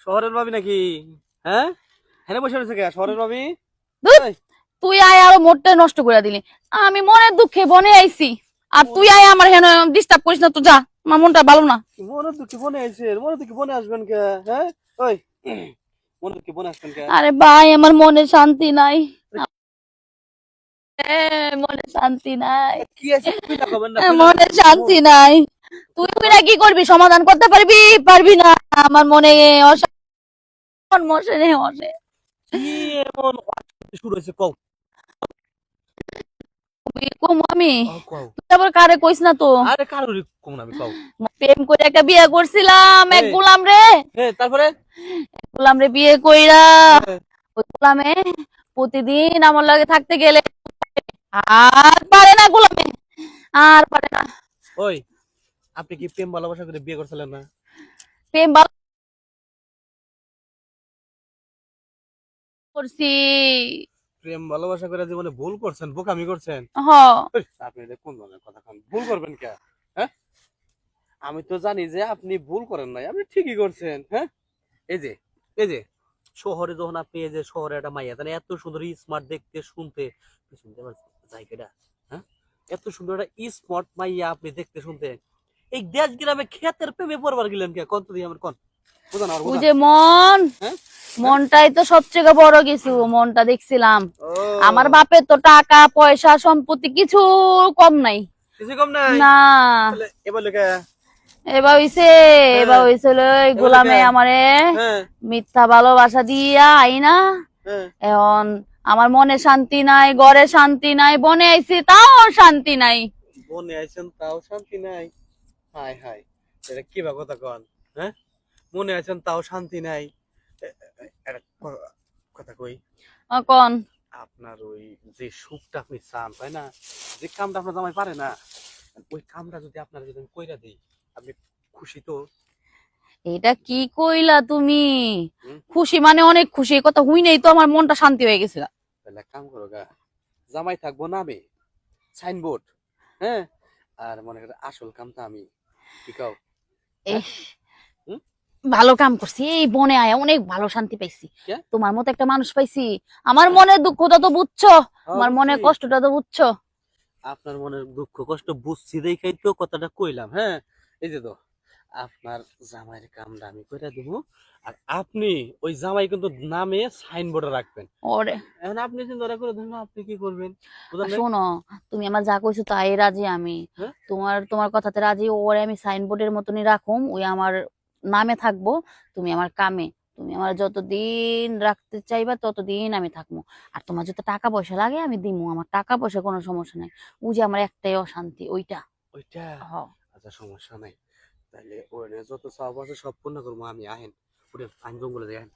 শহরের ভাবি নাকি? হ্যাঁ, হ্যাঁ বসে রয়েছে কে শহরের ভাবি? ধুৎ, এই, তুই আয় আরো মোটটা নষ্ট করে দিলি। আমি মনের দুঃখে বনে আইছি, আর তুই আয় আমার হেন ডিস্টার্ব করিস না তো, যা। আমার মনটা ভালো না। মনে দুঃখে বনে আইছে, মনে দুঃখে বনে আসবেন কে? হ্যাঁ, ওই মনে দুঃখে বনে আসবেন কে? আরে ভাই, আমার মনে শান্তি নাই। মনে শান্তি নাই। কি আছে কইলা কবেন না, কইলা মনে শান্তি নাই। তুই তুই না কি করবি, সমাধান করতে পারবি? পারবি না। আমার মনে অশান্তি মশে রে মশে। কি এমন শুরু হয়েছে কও? কম আমি। কও। তুই আবার কারে কইস না তো। আরে কারোরই কম না, আমি কও। প্রেম করে একটা বিয়ে করছিলাম এক এই, গোলাম রে। তারপরে? গোলাম রে বিয়ে কইরা হ্যাঁ, ওই গোলামে প্রতিদিন আমার লাগে থাকতে গেলে আর পারে না গোলামে, আর পারে না। ওই আপনি কি প্রেম ভালোবাসা করে বিয়ে করছিলেন না? প্রেম ভালো করছি। প্রেম ভালোবাসা করে জীবনে ভুল করছেন, বোকামি করছেন। হ। এই, আপনি এটা কোন ধরনের কথা কন? ভুল করবেন কে? হ্যাঁ, আমি তো জানি যে আপনি ভুল করেন নাই, আপনি ঠিকই করছেন। হ্যাঁ, এই যে এই যে শহরে যখন আপনি এই যে শহরে একটা মাইয়া জানেন এত সুন্দর স্মার্ট দেখতে শুনতে, শুনতে আমার জায়গাটা, হ্যাঁ, এত সুন্দর একটা স্মার্ট মাইয়া আপনি দেখতে শুনতে, এই দেশ গ্রামে ক্ষেতের প্রেমে পড়বার গেলেন কে? কন তো দিয়ে আমার কন, বুঝান আর ও বুঝান। যে মন, হ্যাঁ, মনটাই তো সবচেয়ে বড় কিছু। মনটা দেখছিলাম। আমার ও বাপের তো টাকা পয়সা সম্পত্তি কিছু কম নাই। কিছু কম নাই? না। তাহলে এবার লেখা। এবার হইছে, এবার হ্যাঁ, হইছিল ওই এবার লেখা। গোলামে আমারে হ্যাঁ, মিথ্যা ভালোবাসা দিয়া আইনা। হ্যাঁ, এখন আমার মনে শান্তি নাই, ঘরে শান্তি নাই, বনে আইছি তাও শান্তি নাই। বনে আছেন তাও শান্তি নাই? হাই হাই, এটা কি বা কথা কন? হ্যাঁ, মনে আছেন তাও শান্তি নাই? একটা কথা কই, কোন? আপনার ওই যে সুখটা আপনি চান তাই না, যে কামটা আপনার জামাই পারে না, ওই কামটা যদি আপনার যদি আমি কইরা দিই, আপনি খুশি তো? এটা কি কইলা তুমি? হুম, খুশি মানে অনেক খুশি, এই কথা হুই নাই তো আমার মনটা শান্তি হয়ে গেছিল। তাহলে এক কাম করো গা, জামাই থাকবো নামে, সাইনবোর্ড, হ্যাঁ, আর মনে করে আসল কামটা আমি, কি কও? হ্যাঁ, এহ, হুম, ভালো কাম করছি, এই বনে আয়া অনেক ভালো শান্তি পাইছি। কে? তোমার মতো একটা মানুষ পাইছি। আমার মনের দুঃখটা তো বুঝছো, আমার বুঝছি, মনের কষ্টটা তো বুঝছো। আপনার মনের দুঃখ কষ্ট বুঝছি দেখাই তো কথাটা কইলাম। হ্যাঁ, এই যে তো আপনার জামাইয়ের কামটা আমি কইরা দিব, আর আপনি ওই জামাই কিন্তু নামে সাইনবোর্ডে রাখবেন। ওরে, এখন আপনি চিন্তা করে ধরুন আপনি কি করবেন, বুঝলেন নাই? শোনো, তুমি আমার যা কইছো তাই রাজি আমি। হ্যাঁ, তোমার তোমার কথাতে রাজি। ওরে আমি সাইনবোর্ডের মতনই রাখুম, ওই আমার নামে থাকবো। তুমি আমার কামে। তুমি আমার যতদিন রাখতে চাইবা ততদিন আমি থাকবো। আর তোমার যত টাকা পয়সা লাগে আমি দিমু, আমার টাকা পয়সা কোনো সমস্যা নাই। ও যে আমার একটাই অশান্তি, ওইটা। ওইটা। হ। আচ্ছা সমস্যা নাই, তাহলে ওরে যত সব আছে সব পূর্ণ করবো আমি। আহেন ওরে আইন জঙ্গলে যাই।